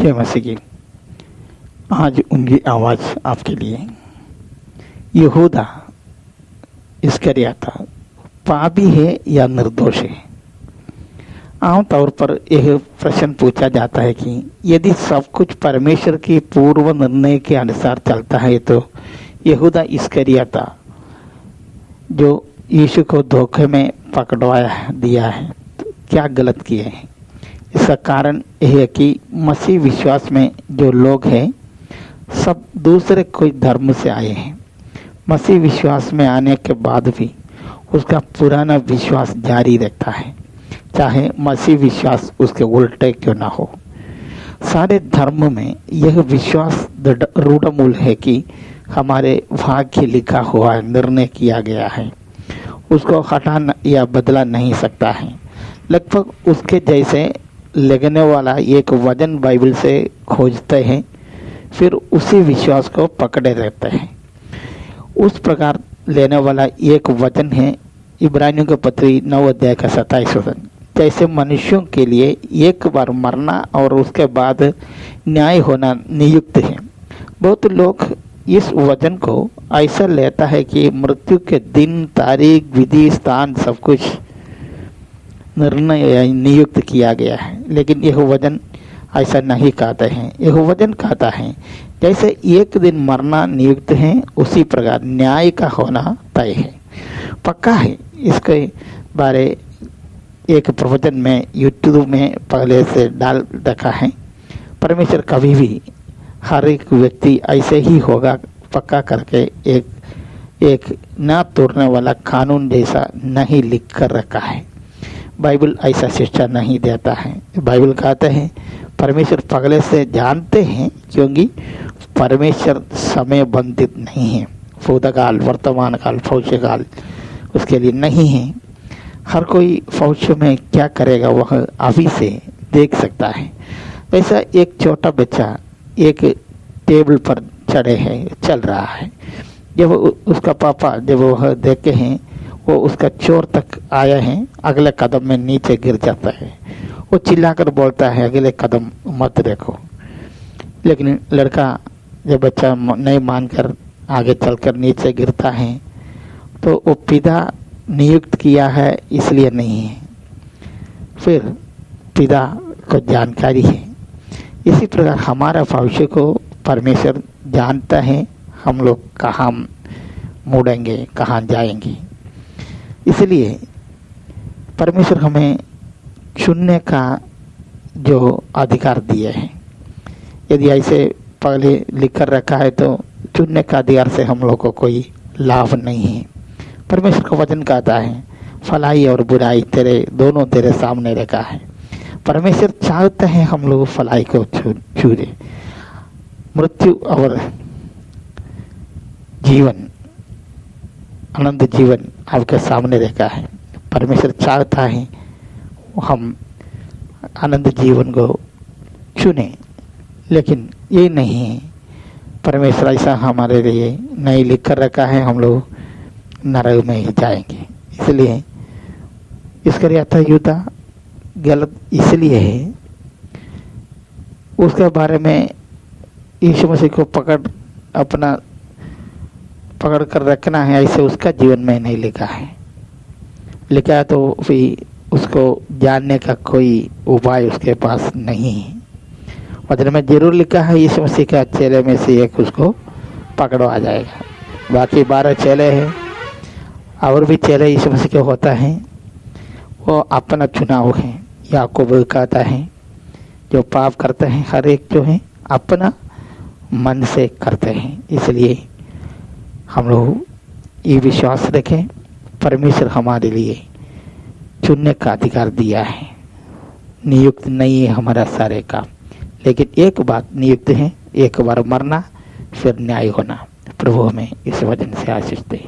जय मसीह की। आज उनकी आवाज़ आपके लिए। यहूदा इस्करियोता पापी है या निर्दोष है? आमतौर पर यह प्रश्न पूछा जाता है कि यदि सब कुछ परमेश्वर की पूर्व निर्णय के अनुसार चलता है तो यहूदा इस्करियोता जो यीशु को धोखे में पकड़वाया दिया है तो क्या गलत किए हैं? इसका कारण यह है कि मसीह विश्वास में जो लोग हैं सब दूसरे कोई धर्म से आए हैं। मसीह विश्वास में आने के बाद भी उसका पुराना विश्वास जारी रहता है, चाहे मसीह विश्वास उसके उल्टे क्यों ना हो। सारे धर्म में यह विश्वास रूढ़मूल है कि हमारे भाग्य लिखा हुआ निर्णय किया गया है, उसको हटाना या बदला नहीं सकता है। लगभग उसके जैसे लगने वाला एक वचन बाइबल से खोजते हैं, फिर उसी विश्वास को पकड़े रहते हैं। उस प्रकार लेने वाला एक वचन है इब्रानियों के पत्री 9 अध्याय का 27 वचन। जैसे मनुष्यों के लिए एक बार मरना और उसके बाद न्याय होना नियुक्त है। बहुत लोग इस वचन को ऐसा लेता है कि मृत्यु के दिन, तारीख, विधि, स्थान सब कुछ निर्णय नियुक्त किया गया है, लेकिन यह वचन ऐसा नहीं कहते हैं। यह वचन कहता है जैसे एक दिन मरना नियुक्त है, उसी प्रकार न्याय का होना तय है, पक्का है। इसके बारे एक प्रवचन में यूट्यूब में पहले से डाल रखा है। परमेश्वर कभी भी हर एक व्यक्ति ऐसे ही होगा पक्का करके एक ना तोड़ने वाला कानून जैसा नहीं लिख कर रखा है। बाइबल ऐसा शिक्षा नहीं देता है। बाइबल कहते हैं परमेश्वर पहले से जानते हैं, क्योंकि परमेश्वर समय बंधित नहीं है। भूतकाल, वर्तमान काल, भविष्य काल उसके लिए नहीं है। हर कोई भविष्य में क्या करेगा वह अभी से देख सकता है। वैसा एक छोटा बच्चा एक टेबल पर चढ़े है, चल रहा है। जब उसका पापा जब वह देखे हैं वो उसका चोर तक आया है, अगले कदम में नीचे गिर जाता है। वो चिल्लाकर बोलता है अगले कदम मत देखो, लेकिन लड़का जब बच्चा नहीं मानकर आगे चलकर नीचे गिरता है तो वो पिता नियुक्त किया है इसलिए नहीं है, फिर पिता को जानकारी है। इसी प्रकार हमारा भविष्य को परमेश्वर जानता है, हम लोग कहाँ मुड़ेंगे, कहाँ जाएंगे। इसलिए परमेश्वर हमें चुनने का जो अधिकार दिए हैं, यदि ऐसे पहले लिख कर रखा है तो चुनने का अधिकार से हम लोग को कोई लाभ नहीं है। परमेश्वर का वचन कहता है भलाई और बुराई दोनों तेरे सामने रखा है। परमेश्वर चाहते हैं हम लोग भलाई को चुने। मृत्यु और जीवन, अनंत जीवन आपके सामने रखा है। परमेश्वर चाहता है हम अनंत जीवन को चुने, लेकिन ये नहीं है। परमेश्वर ऐसा हमारे लिए नहीं लिख कर रखा है, हम लोग नरक में ही जाएंगे। इसलिए इस्करियोता यहूदा गलत इसलिए है, उसके बारे में यीशु मसीह को पकड़ कर रखना है, ऐसे उसका जीवन में नहीं लिखा है। लिखा है तो फिर उसको जानने का कोई उपाय उसके पास नहीं है। वचन में जरूर लिखा है यीशु मसीह के चेले में से एक उसको पकड़वा जाएगा। बाकी 12 चेले हैं, और भी चेले यीशु मसीह के होता है, वो अपना चुनाव है। याकूब कहता है जो पाप करते हैं हर एक जो है अपना मन से करते हैं। इसलिए हम लोग ये विश्वास रखें परमेश्वर हमारे लिए चुनने का अधिकार दिया है। नियुक्त नहीं है हमारा सारे काम, लेकिन एक बात नियुक्त है, एक बार मरना फिर न्याय होना। प्रभु हमें इस वचन से आशीष दे।